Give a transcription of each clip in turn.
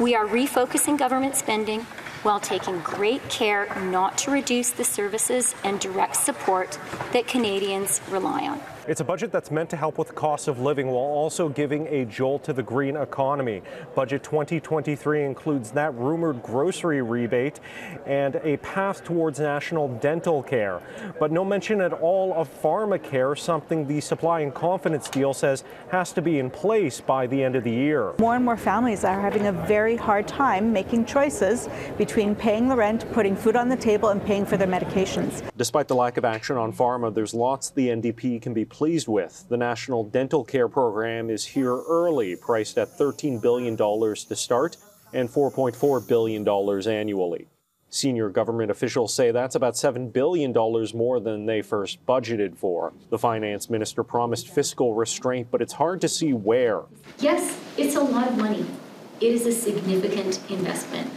We are refocusing government spending while taking great care not to reduce the services and direct support that Canadians rely on. It's a budget that's meant to help with the cost of living while also giving a jolt to the green economy. Budget 2023 includes that rumored grocery rebate and a path towards national dental care. But no mention at all of pharmacare, something the Supply and Confidence deal says has to be in place by the end of the year. More and more families are having a very hard time making choices between paying the rent, putting food on the table, and paying for their medications. Despite the lack of action on pharma, there's lots the NDP can be pleased with. The National Dental Care Program is here early, priced at $13 billion to start and $4.4 billion annually. Senior government officials say that's about $7 billion more than they first budgeted for. The finance minister promised fiscal restraint, but it's hard to see where. Yes, it's a lot of money. It is a significant investment.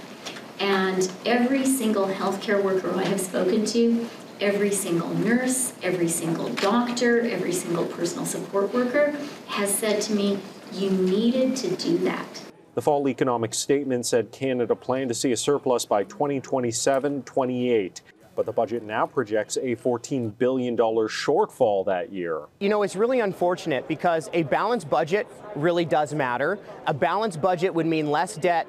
And every single healthcare worker I have spoken to, every single nurse, every single doctor, every single personal support worker has said to me, you needed to do that. The fall economic statement said Canada planned to see a surplus by 2027-28. But the budget now projects a $14 billion shortfall that year. You know, it's really unfortunate because a balanced budget really does matter. A balanced budget would mean less debt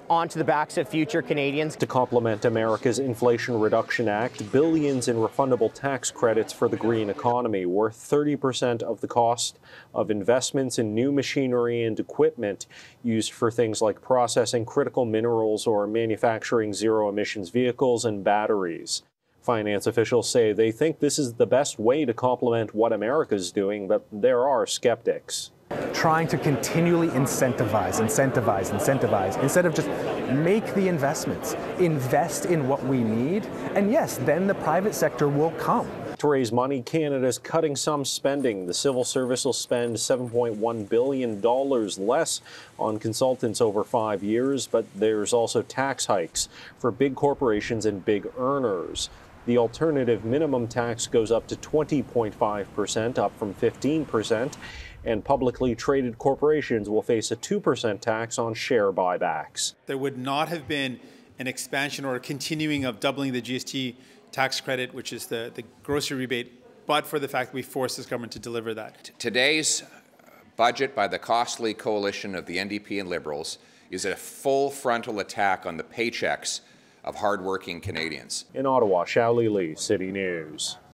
onto the backs of future Canadians. To complement America's Inflation Reduction Act, billions in refundable tax credits for the green economy, worth 30% of the cost of investments in new machinery and equipment used for things like processing critical minerals or manufacturing zero-emissions vehicles and batteries. Finance officials say they think this is the best way to complement what America's doing, but there are skeptics. Trying to continually incentivize, instead of just make the investments, invest in what we need, and yes, then the private sector will come. To raise money, Canada's cutting some spending. The civil service will spend $7.1 billion less on consultants over 5 years, but there's also tax hikes for big corporations and big earners. The alternative minimum tax goes up to 20.5%, up from 15%. And publicly traded corporations will face a 2% tax on share buybacks. There would not have been an expansion or a continuing of doubling the GST tax credit, which is the grocery rebate, but for the fact that we forced this government to deliver that. Today's budget by the costly coalition of the NDP and Liberals is a full frontal attack on the paychecks of hardworking Canadians. In Ottawa, Xiaoli Li, City News.